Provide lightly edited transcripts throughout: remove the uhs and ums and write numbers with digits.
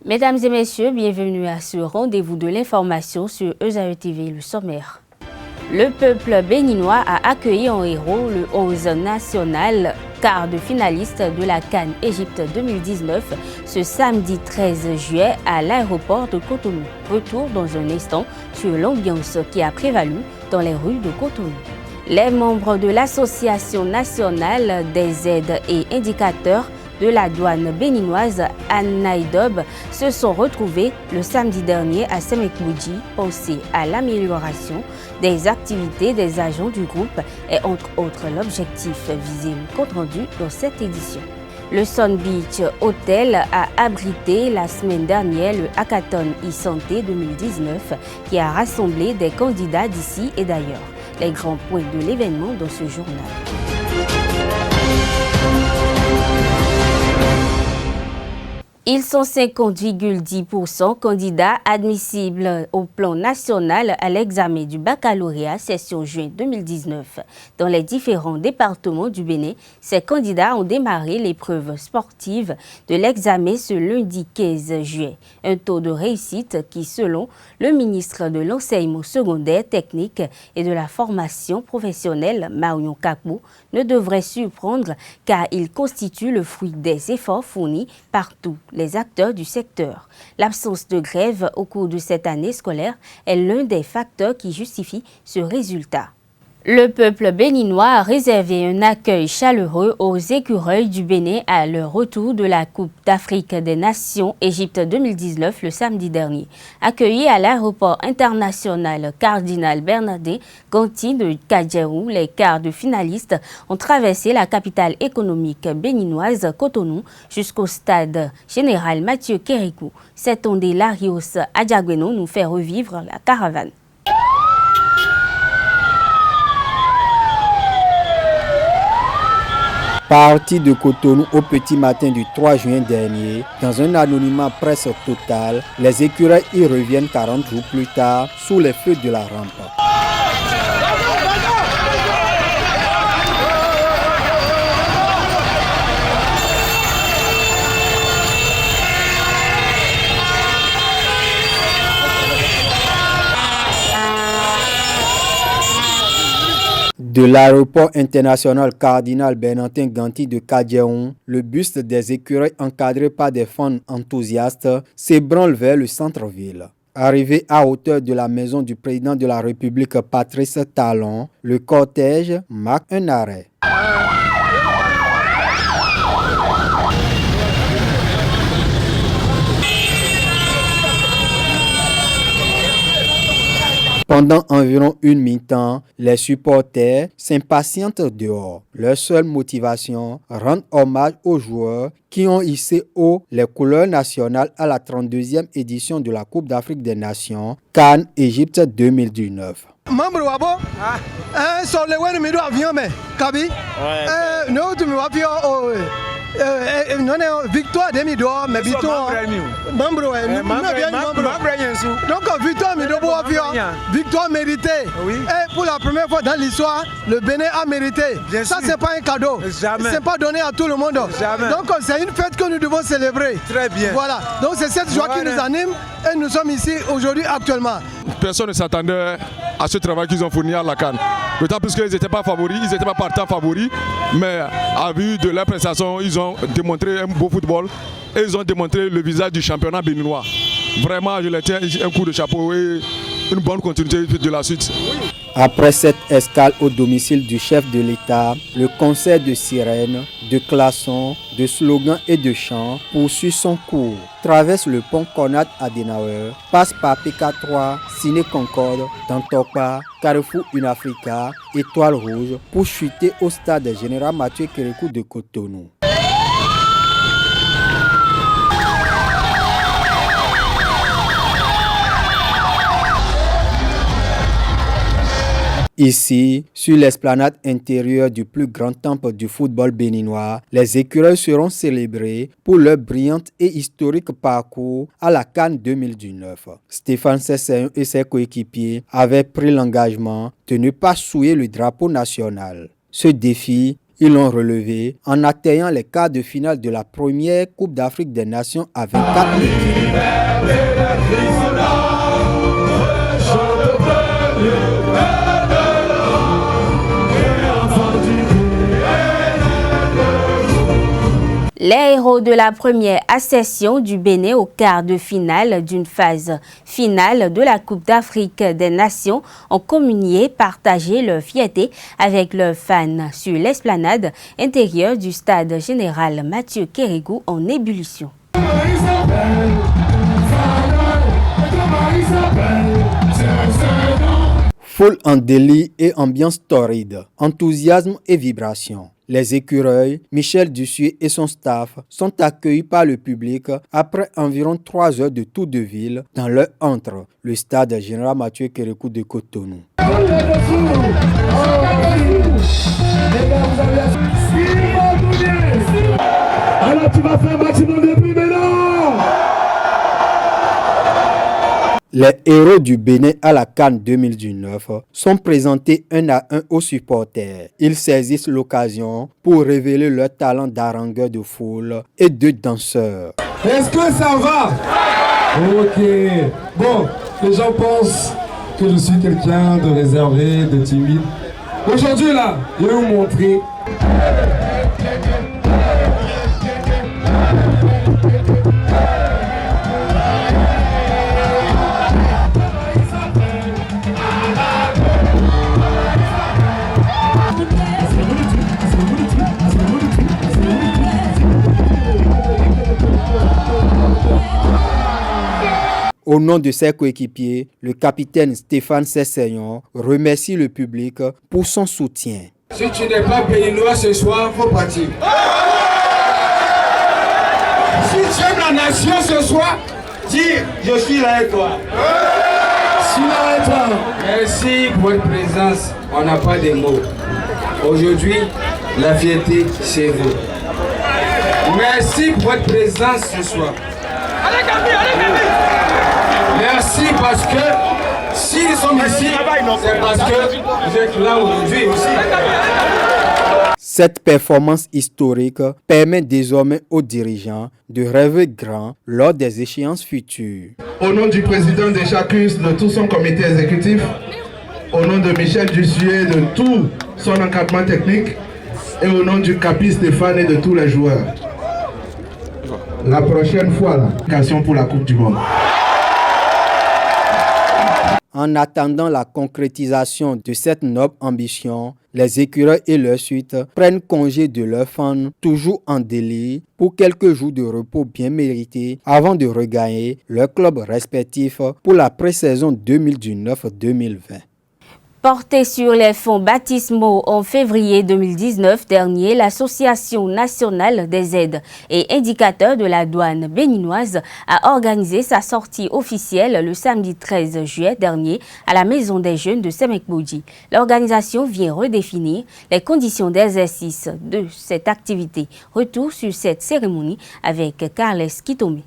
Mesdames et messieurs, bienvenue à ce rendez-vous de l'information sur ESAE TV, le sommaire. Le peuple béninois a accueilli en héros le 11 national, quart de finaliste de la CAN Égypte 2019, ce samedi 13 juillet à l'aéroport de Cotonou. Retour dans un instant sur l'ambiance qui a prévalu dans les rues de Cotonou. Les membres de l'Association nationale des aides et indicateurs de la douane béninoise ANAIDOB se sont retrouvés le samedi dernier à Semek-Boudji, pensés à l'amélioration des activités des agents du groupe et entre autres l'objectif visé le compte rendu dans cette édition. Le Sun Beach Hotel a abrité la semaine dernière le Hackathon e-santé 2019 qui a rassemblé des candidats d'ici et d'ailleurs. Les grands points de l'événement dans ce journal. Ils sont 50,10% candidats admissibles au plan national à l'examen du baccalauréat session juin 2019. Dans les différents départements du Bénin, ces candidats ont démarré l'épreuve sportive de l'examen ce lundi 15 juillet. Un taux de réussite qui, selon le ministre de l'Enseignement secondaire, technique et de la formation professionnelle, Marion Kakbou, ne devrait surprendre car il constitue le fruit des efforts fournis partout les acteurs du secteur. L'absence de grève au cours de cette année scolaire est l'un des facteurs qui justifie ce résultat. Le peuple béninois a réservé un accueil chaleureux aux écureuils du Bénin à leur retour de la Coupe d'Afrique des Nations Égypte 2019 le samedi dernier. Accueillis à l'aéroport international Cardinal Bernardin Ganti de Kadjerou, les quarts de finalistes ont traversé la capitale économique béninoise Cotonou jusqu'au stade général Mathieu Kérékou. Cet ondé Larios Adjagweno nous fait revivre la caravane. Parti de Cotonou au petit matin du 3 juin dernier, dans un anonymat presque total, les écureuils y reviennent 40 jours plus tard sous les feux de la rampe. De l'aéroport international Cardinal Bernardin Ganti de Kadjerou, le buste des écureuils encadré par des fans enthousiastes s'ébranle vers le centre-ville. Arrivé à hauteur de la maison du président de la République Patrice Talon, le cortège marque un arrêt. Pendant environ une mi-temps, les supporters s'impatientent dehors. Leur seule motivation, rendre hommage aux joueurs qui ont hissé haut les couleurs nationales à la 32e édition de la Coupe d'Afrique des Nations, CAN Égypte 2019. Victoire demi-d'or, mais victoire. Donc, victoire méritée. Et pour la première fois dans l'histoire, le Bénin a mérité. Ça, c'est pas un cadeau. C'est pas donné à tout le monde. Donc, c'est une fête que nous devons célébrer. Très bien. Voilà. Donc, c'est cette joie qui nous anime et nous sommes ici aujourd'hui actuellement. Personne ne s'attendait à ce travail qu'ils ont fourni à la CAN. D'autant plus qu'ils n'étaient pas favoris, ils n'étaient pas partants favoris, mais à vue de leur prestation, ils ont démontré un beau football et ils ont démontré le visage du championnat béninois. Vraiment, je les tiens un coup de chapeau et une bonne continuité de la suite. Après cette escale au domicile du chef de l'État, le concert de sirènes, de klaxons, de slogans et de chants poursuit son cours. Traverse le pont Konrad Adenauer, passe par PK3, Ciné Concorde, Dantokpa, Carrefour Unafrica, Étoile Rouge pour chuter au stade général Mathieu Kérékou de Cotonou. Ici, sur l'esplanade intérieure du plus grand temple du football béninois, les écureuils seront célébrés pour leur brillant et historique parcours à la CAN 2019. Stéphane Sesseyon et ses coéquipiers avaient pris l'engagement de ne pas souiller le drapeau national. Ce défi, Ils l'ont relevé en atteignant les quarts de finale de la première Coupe d'Afrique des Nations à 24 équipes. Les héros de la première accession du Bénin au quart de finale d'une phase finale de la Coupe d'Afrique des Nations ont communié, partagé leur fierté avec leurs fans sur l'esplanade intérieure du stade général Mathieu Kérigou en ébullition. Foule en délit et ambiance torride, enthousiasme et vibration. Les écureuils, Michel Dussuet et son staff sont accueillis par le public après environ 3 heures de tour de ville dans leur antre, le stade général Mathieu Kérigou de Cotonou. Alors tu vas faire maximum de bruit maintenant. Les héros du Bénin à la CAN 2019 sont présentés un à un aux supporters. Ils saisissent l'occasion pour révéler leur talent d'harangueur de foule et de danseurs. Est-ce que ça va? Ok. Bon, les gens pensent que je suis quelqu'un de réservé, de timide. Aujourd'hui là, je vais vous montrer. Au nom de ses coéquipiers, le capitaine Stéphane Sesseignon remercie le public pour son soutien. Si tu n'es pas béninois ce soir, il faut partir. Si tu aimes la nation ce soir, dis je suis là avec toi. Je suis là avec toi. Merci pour votre présence. On n'a pas de mots. Aujourd'hui, la fierté, c'est vous. Merci pour votre présence ce soir. Allez, Gabi, allez, Gabi. Merci parce que si nous sommes ici, c'est parce que vous êtes là aujourd'hui aussi. Cette performance historique permet désormais aux dirigeants de rêver grand lors des échéances futures. Au nom du président de Chacus, de tout son comité exécutif, au nom de Michel Dussuet, de tout son encadrement technique, et au nom du capi Stéphane et de tous les joueurs, la prochaine fois, la qualification pour la Coupe du Monde. En attendant la concrétisation de cette noble ambition, les écureuils et leurs suites prennent congé de leurs fans, toujours en délire, pour quelques jours de repos bien mérités avant de regagner leur club respectif pour la pré-saison 2019-2020. Porté sur les fonds baptismaux en février 2019 dernier, l'Association nationale des aides et indicateurs de la douane béninoise a organisé sa sortie officielle le samedi 13 juillet dernier à la Maison des Jeunes de Semekboudji. L'organisation vient redéfinir les conditions d'exercice de cette activité. Retour sur cette cérémonie avec Carles Kitome.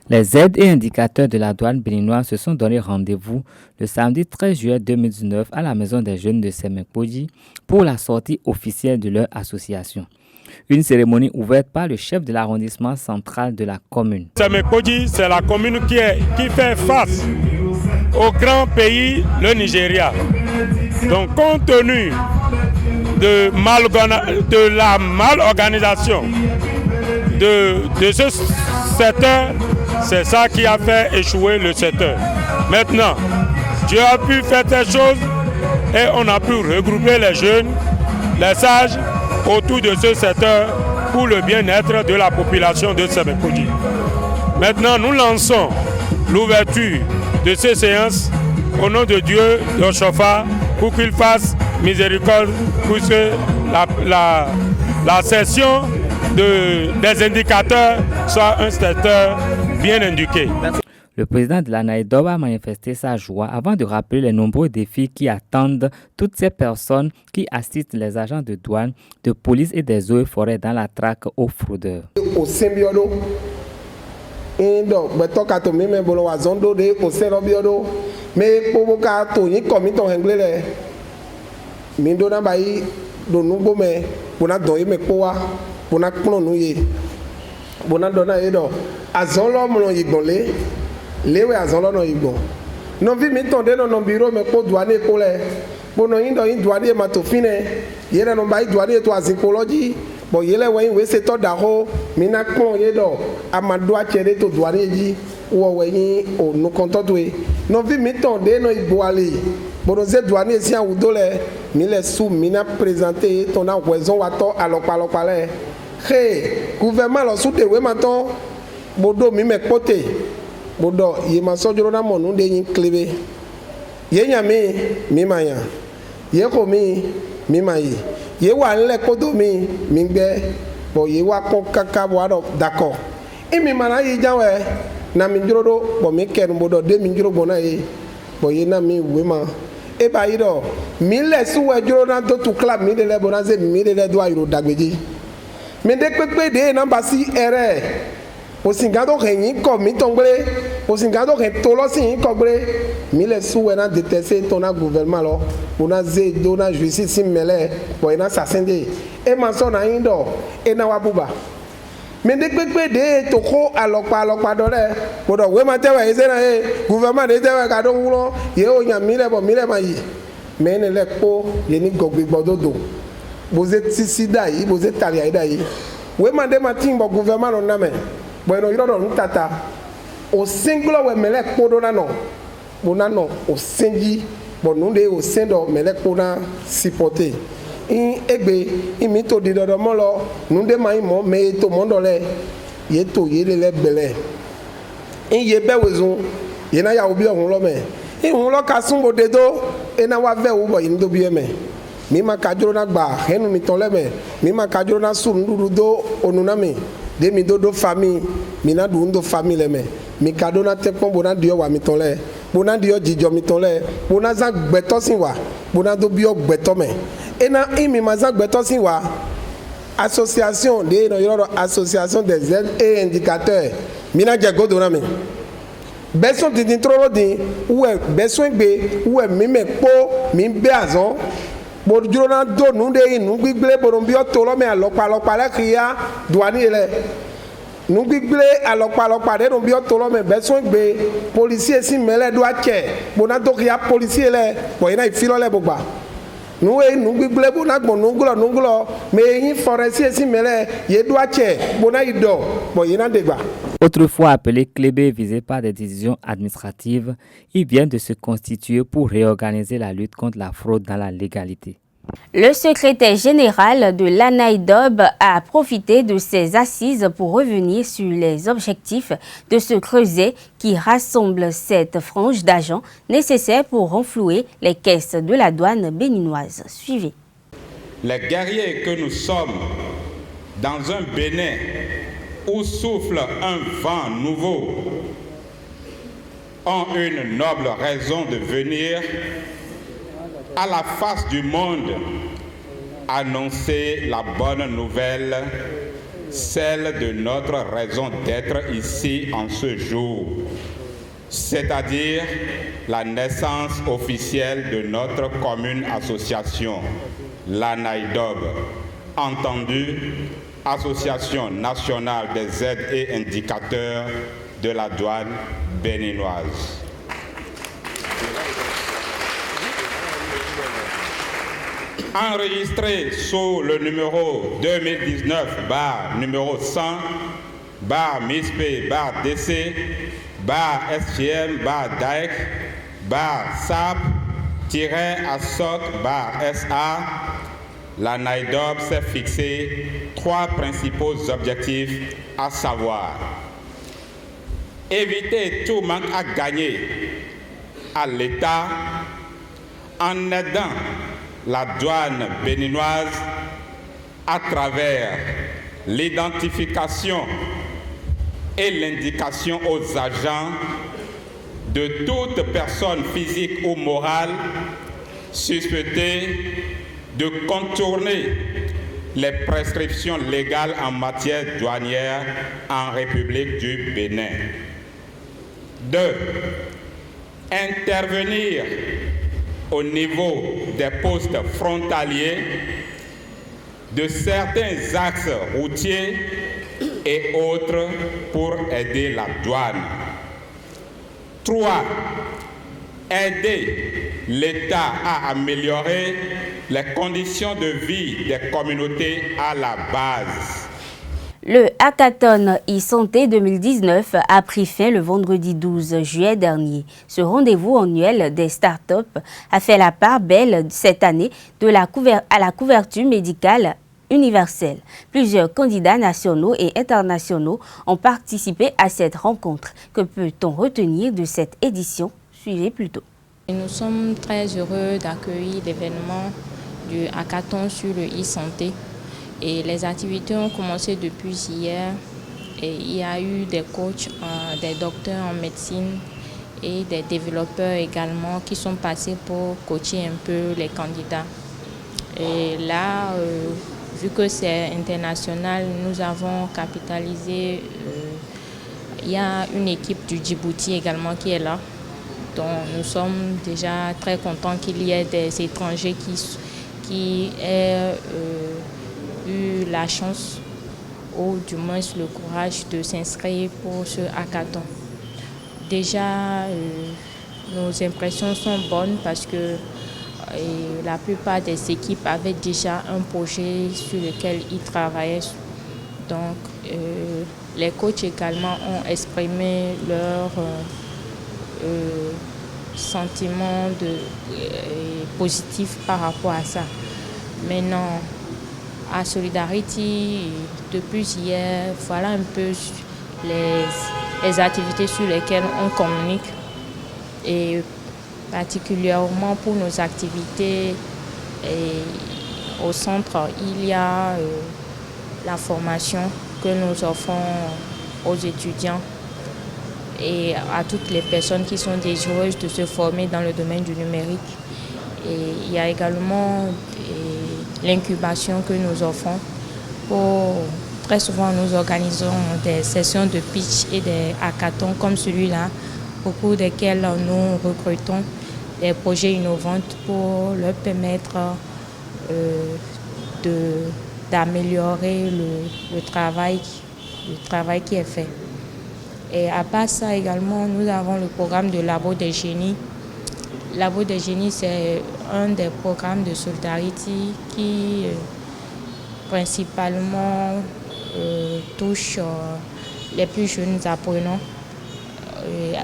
Les aides et indicateurs de la douane béninoise se sont donné rendez-vous le samedi 13 juillet 2019 à la Maison des Jeunes de Semekboudji pour la sortie officielle de leur association. Une cérémonie ouverte par le chef de l'arrondissement central de la commune. Semekboudji, c'est la commune qui fait face au grand pays, le Nigeria. Donc, compte tenu de la malorganisation de ce secteur, c'est ça qui a fait échouer le secteur. Maintenant, Dieu a pu faire ces choses et on a pu regrouper les jeunes, les sages autour de ce secteur pour le bien-être de la population de Semekboudji. Maintenant, nous lançons l'ouverture de ces séances au nom de Dieu, de Chofa, pour qu'il fasse miséricorde pour que la session des indicateurs soit un secteur bien indiqué. Le président de la NAIDOB a manifesté sa joie avant de rappeler les nombreux défis qui attendent toutes ces personnes qui assistent les agents de douane, de police et des eaux et forêts dans la traque aux fraudeurs. Au Symbiodo, donc, mais pour que bona dɔn ye mɛ kpɔwa bona kplɔ nu ye bona dɔna ye dɔ azɔlɔ mlɔ yigbɔn le wɛ azɔlɔ nɔ yigbɔn nɔvi mi tɔn de nɔ biro mɛ kpɔ duane ko lɛ kpɔnɔ yin dɔ yin duane ma to fi nɛ yɛrɛ nɔ ba yi duane to azikpo lɔ dzi bɔn yɛlɛ wɛ yin wɛ setɔ da ko mina kplɔ ye dɔ ama do atsɛ de to duane dzi wɔ wɛ yin o nukɔntɔ to ye nɔvi mi tɔn de nɔ yigbɔ ali bɔnɔze duane si awudo lɛ mi lɛ su mina présente tɔn na wɛzɔn wa tɔ alɔkpalɔkpa lɛ he gouvernement lɔ su de wɛ ma tɔ bodo mi mɛ kpɔte bodo ye ma sɔdzro na mɔ nu de yin klebe ye nya mi ma nya ye ko mi ma yi ye wa lɛ kodo mi gbɛ bɔn ye wa kɔ kaka bɔ adɔ dakɔ imi ma na yi dzawɛ na mi dzro do bɔn mi kɛ nu bodo de mi dzro gbɔ na ye bɔn ye na mi wɛ ma e ba yi dɔ mi lɛ suwɛ dzro na do tu club mi de lɛ bɔn na ze mi de lɛ do ayiro dagbedzi mi de kpekpe de na ba si ɛrɛ osingado hɛn yin kɔ mi tɔn gble osingado hɛn tolɔsi yin kɔ gble mi lɛ suwɛ na detɛse tɔn na gouvernement lɔ bɔn na ze do na justice si mɛlɛ bɔn yi na sasen de e ma sɔn na yin dɔ e na wa buba mi de kpekpe de to ko alɔkpa dɔ lɛ bɔn dɔ wema tɛ wɛ eze na ye gouvernement de tɛ wɛ ka do ŋlɔ ye o nya mi lɛ bɔn mi lɛ ma yi mɛ ne lɛ kpo ye ni gɔgbe gbɔdo do boze tisi da yi boze talia yi da yi wema de ma ti bɔ gouvernement lɔ na mɛ bɔn yɔrɔ dɔ nu tata o sengblɔ wɛ mɛlɛ kpo do na nɔ bona nɔ o senji bɔn nu de o sen dɔ mɛlɛ kpo na supporter in egbe in mi to di dɔdɔ mɔ lɔ nu de ma yi mɔ mɛ ye to mɔ dɔ lɛ ye to ye le lɛ gbɛlɛ in ye bɛ wezun ye na yawo bi ɔhun lɔ mɛ in hun lɔ ka sun bo de do e na wa vɛ wo bɔ yin do bi yɛ mɛ mi ma ka dzro na gba hɛnu mi tɔn lɛ mɛ mi ma ka dzro na su nuɖuɖu do onu na mi de mi do famille mi na du ŋdo famille lɛ mɛ mi ka do na tɛ kpɔn bona diɔ wa mi tɔn lɛ bona diɔ dzidzɔ mi tɔn lɛ bona zã gbɛtɔ si wa bona do biɔ gbɛtɔ mɛ ena imi ma zã gbɛtɔ si wa association de nɔ yɔrɔ dɔ association des aides et indicateurs mi na dze godo na mi bɛsɔn titi trolo di wɛ bɛsɔn gbe wɛ mi mɛ kpɔ mi bɛ azɔn bodzro na do nu de yi nu gbigble bodombiɔ to lɔ mɛ alɔkpalɔkpa lɛ kia duani lɛ nu gbigble alɔkpalɔkpa de dombiɔ to lɔ mɛ bɛsɔn gbe policie si mɛ lɛ do atsɛ bona do kia policie lɛ bɔn yina yi fi lɔ lɛ bogba nu ye nu gbigble bona gbɔ nuglɔ mɛ yi forestier si mɛ lɛ ye do atsɛ bona yi dɔ bɔn yina degba. Autrefois appelé Klebe, visé par des décisions administratives, il vient de se constituer pour réorganiser la lutte contre la fraude dans la légalité. Le secrétaire général de l'ANAIDOB a profité de ces assises pour revenir sur les objectifs de ce creuset qui rassemble cette frange d'agents nécessaires pour renflouer les caisses de la douane béninoise. Suivez. Les guerriers que nous sommes dans un Bénin où souffle un vent nouveau, ont une noble raison de venir à la face du monde annoncer la bonne nouvelle, celle de notre raison d'être ici en ce jour, c'est-à-dire la naissance officielle de notre commune association, l'ANAIDOB, entendue Association nationale des aides et indicateurs de la douane béninoise. Enregistré sous le numéro 2019/numéro 100/MISP/DC/DAEC/SAP-ASSOC/SA, la NAIDOB s'est fixé 3 principaux objectifs, à savoir éviter tout manque à gagner à l'État en aidant la douane béninoise à travers l'identification et l'indication aux agents de toute personne physique ou morale suspectée de contourner les prescriptions légales en matière douanière en République du Bénin. 2. Intervenir au niveau des postes frontaliers de certains axes routiers et autres pour aider la douane. 3. Aider l'État à améliorer les conditions de vie des communautés à la base. Le Hackathon e-Santé 2019 a pris fin le vendredi 12 juillet dernier. Ce rendez-vous annuel des startups a fait la part belle cette année à la couverture médicale universelle. Plusieurs candidats nationaux et internationaux ont participé à cette rencontre. Que peut-on retenir de cette édition? Suivez plutôt. Nous sommes très heureux d'accueillir l'événement du Hackathon sur le e-santé. Et les activités ont commencé depuis hier. Et il y a eu des coachs, des docteurs en médecine et des développeurs également qui sont passés pour coacher un peu les candidats. Et là, vu que c'est international, nous avons capitalisé. Il y a une équipe du Djibouti également qui est là. Donc nous sommes déjà très contents qu'il y ait des étrangers qui aient eu la chance ou du moins le courage de s'inscrire pour ce hackathon. Déjà, nos impressions sont bonnes parce que la plupart des équipes avaient déjà un projet sur lequel ils travaillaient. Donc, les coachs également ont exprimé leur sentiment positif par rapport à ça. Maintenant, à Solidarity, depuis hier, voilà un peu les activités sur lesquelles on communique. Et particulièrement pour nos activités au centre, il y a la formation que nous offrons aux étudiants et à toutes les personnes qui sont désireuses de se former dans le domaine du numérique. Et il y a également l'incubation que nous offrons. Très souvent, nous organisons des sessions de pitch et des hackathons comme celui-là, au cours desquels nous recrutons des projets innovants pour leur permettre d'améliorer le travail qui est fait. Et à part ça également, nous avons le programme de Labo des Génies. Labo des Génies, c'est un des programmes de Solidarity qui principalement touche les plus jeunes apprenants.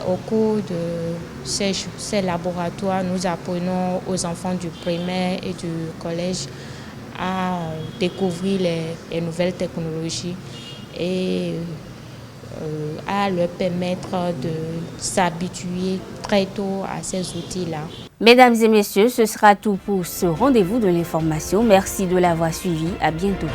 Au cours de ces laboratoires, nous apprenons aux enfants du primaire et du collège à découvrir les nouvelles technologies et à leur permettre de s'habituer très tôt à ces outils-là. Mesdames et messieurs, ce sera tout pour ce rendez-vous de l'information. Merci de l'avoir suivi. À bientôt.